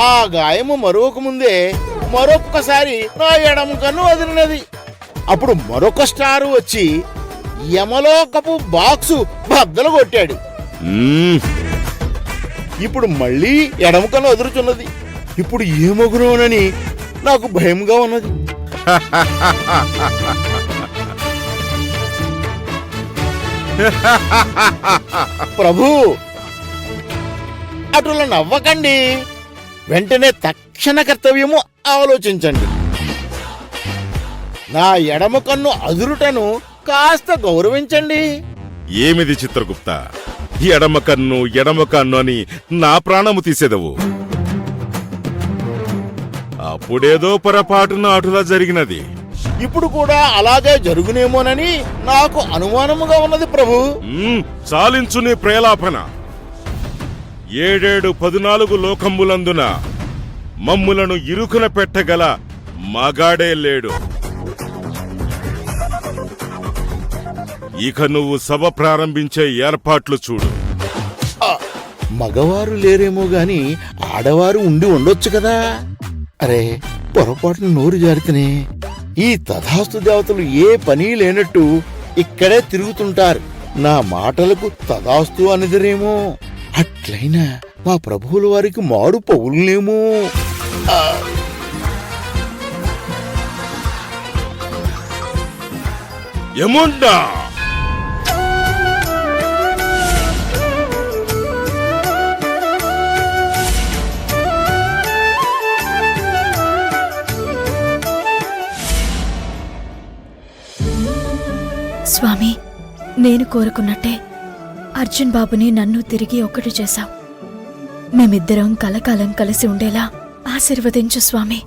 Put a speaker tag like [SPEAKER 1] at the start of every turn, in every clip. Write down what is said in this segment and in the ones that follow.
[SPEAKER 1] ఆ గాయము మరొక ముందే మరొక్కసారి నా ఎడమ కన్ను వదిలినది. అప్పుడు మరొక స్టార్ వచ్చి యమలోకపు బాక్సు బద్దలు కొట్టాడు. ఇప్పుడు మళ్ళీ ఎడమ కన్ను వదులుచున్నది. ఇప్పుడు ఏమగునోనని నాకు భయంగా ఉన్నది. ప్రభు, అటుల నవ్వకండి. వెంటనే తక్షణ కర్తవ్యము ఆలోచించండి. నా ఎడమ కన్ను అదురుటను కాస్త గౌరవించండి.
[SPEAKER 2] ఏమిది చిత్రగుప్త, ఎడమ కన్ను అని నా ప్రాణము తీసేదవు. అప్పుడేదో పొరపాటున అటులా జరిగినది.
[SPEAKER 1] ఇప్పుడు కూడా అలాగే జరుగునేమోనని నాకు అనుమానముగా ఉన్నది ప్రభు.
[SPEAKER 2] చాలించు నీ ప్రేలాపన. 7-14 లోకంబులందున మమ్ములను ఇరుకున పెట్టగల మగాడే లేడు. ఇక నువ్వు సభ ప్రారంభించే ఏర్పాట్లు చూడు.
[SPEAKER 1] మగవారు లేరేమో గాని ఆడవారు ఉండి ఉండొచ్చు కదా. అరే, పొరపాటును నోరు జారితేనే ఈ తథాస్తు దేవతలు ఏ పని లేనట్టు ఇక్కడే తిరుగుతుంటారు. నా మాటలకు తథాస్తు అనిదరేమో. అట్లయినా మా ప్రభువుల వారికి మారు పౌలునేమో.
[SPEAKER 2] యముండా,
[SPEAKER 3] స్వామి, నేను కోరుకున్నట్టే అర్జున్ బాబుని నన్ను తిరిగి ఒకటి చేశావు. మేమిద్దరం కలకాలం కలిసి ఉండేలా ఆశీర్వదించు స్వామి.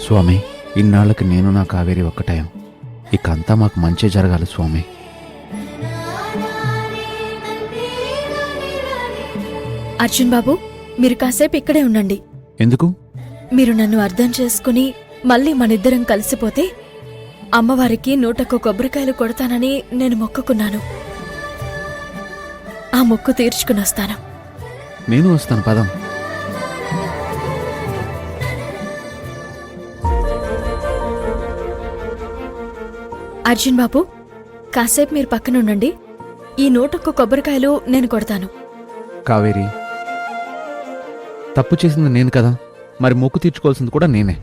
[SPEAKER 4] స్వామి, ఇన్నాళ్ళకి నేను నా కావేరి ఒక్కటాయం. ఇక అంతా మాకు మంచి జరగాలి స్వామి.
[SPEAKER 3] అర్జున్ బాబు, మీరు కాసేపు ఇక్కడే ఉండండి.
[SPEAKER 4] ఎందుకు?
[SPEAKER 3] మీరు నన్ను అర్థం చేసుకుని మళ్ళీ మనిద్దరం కలిసిపోతే అమ్మవారికి 100 కొబ్బరికాయలు కొడతానని నేను మొక్కుకున్నాను. ఆ మొక్కు తీర్చుకుని వస్తాను.
[SPEAKER 4] నేను వస్తాను, పదం.
[SPEAKER 3] అర్జున్ బాబు, కాసేపు మీరు పక్కనుండండి. ఈ 101 కొబ్బరికాయలు నేను కొడతాను.
[SPEAKER 4] కావేరి, తప్పు చేసింది నేను కదా, మరి మొక్కు తీర్చుకోవాల్సింది కూడా నేనే.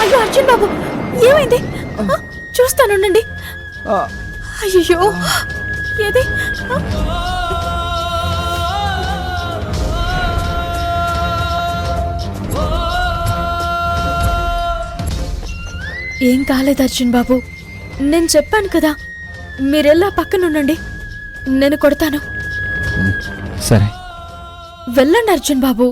[SPEAKER 3] అయ్యో అర్జున్ బాబు, ఏమైంది? చూస్తానుండండి. అయ్యో, ఏది? ఏం కాలేదు అర్జున్ బాబు, నేను చెప్పాను కదా. మీరెల్లా పక్కనుండండి, నేను కొడతాను.
[SPEAKER 4] సరే,
[SPEAKER 3] వెళ్ళండి అర్జున్ బాబు.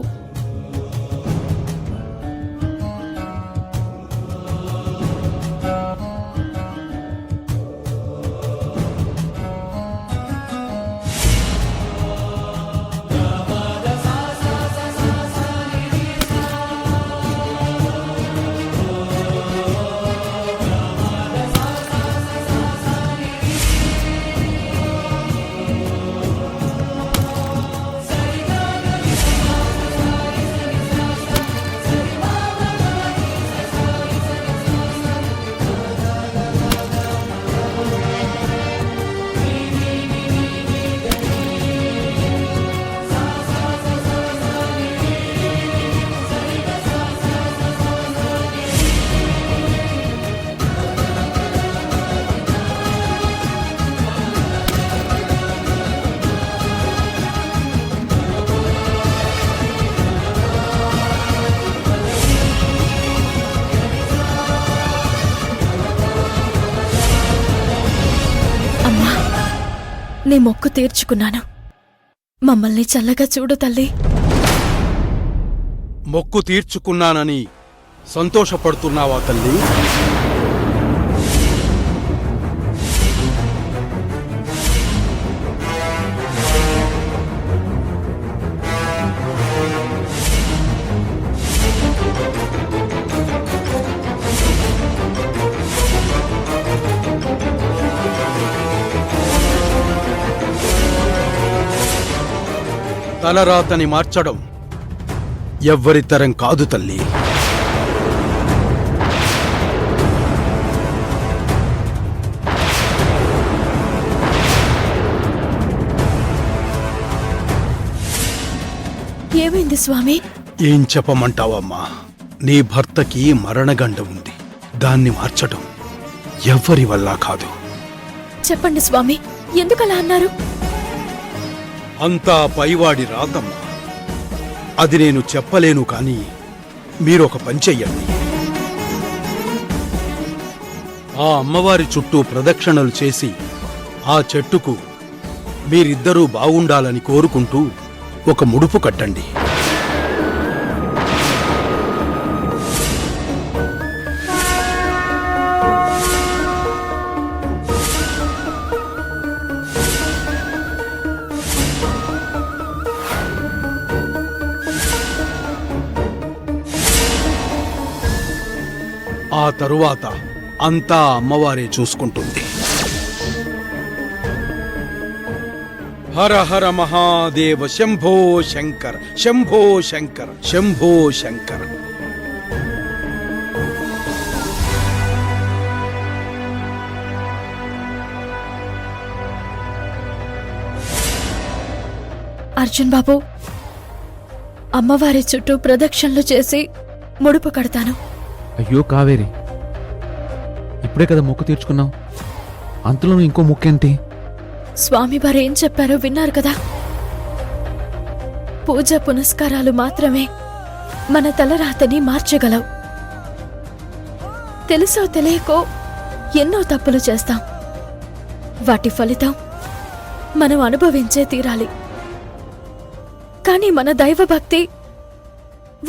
[SPEAKER 3] నీ మొక్కు తీర్చుకున్నాను. మమ్మల్ని చల్లగా చూడు తల్లి.
[SPEAKER 5] మొక్కు తీర్చుకున్నానని సంతోషపడుతున్నావా తల్లి? తలరాతని మార్చడం ఎవ్వరితరం కాదు తల్లి.
[SPEAKER 3] ఏమైంది స్వామి?
[SPEAKER 5] ఏం చెప్పమంటావమ్మా? నీ భర్తకి మరణగండ ఉంది. దాన్ని మార్చడం ఎవ్వరి వల్ల కాదు.
[SPEAKER 3] చెప్పండి స్వామి, ఎందుకలా అన్నారు?
[SPEAKER 5] అంతా పైవాడి రాతమ్మా. అది నేను చెప్పలేను, కానీ మీరొక పని చెయ్యండి. ఆ అమ్మవారి చుట్టూ ప్రదక్షిణలు చేసి ఆ చెట్టుకు మీరిద్దరూ బావుండాలని కోరుకుంటూ ఒక ముడుపు కట్టండి. ఆ తరువాత అంతా అమ్మవారే చూసుకుంటుంది. హర హర మహాదేవ శంభో శంకర, శంభో శంకర, శంభో శంకర.
[SPEAKER 3] అర్జున్ బాబు, అమ్మవారి చుట్టూ ప్రదక్షిణలు చేసి ముడుపు కడతాను.
[SPEAKER 4] అయ్యో కావేరి, ఇప్పుడే కదా మొక్కు తీర్చుకున్నావు, అంతలోనూ ఇంకో మొక్కేంటి?
[SPEAKER 3] స్వామివారు ఏం చెప్పారో విన్నారు కదా. పూజ పునస్కారాలు మాత్రమే మన తలరాతని మార్చగలవు. తెలుసో తెలియకో ఎన్నో తప్పులు చేస్తాం. వాటి ఫలితం మనం అనుభవించే తీరాలి. కానీ మన దైవభక్తి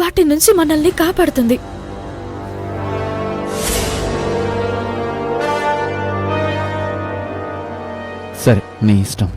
[SPEAKER 3] వాటి నుంచి మనల్ని కాపాడుతుంది.
[SPEAKER 4] సరే, నీ ఇష్టం.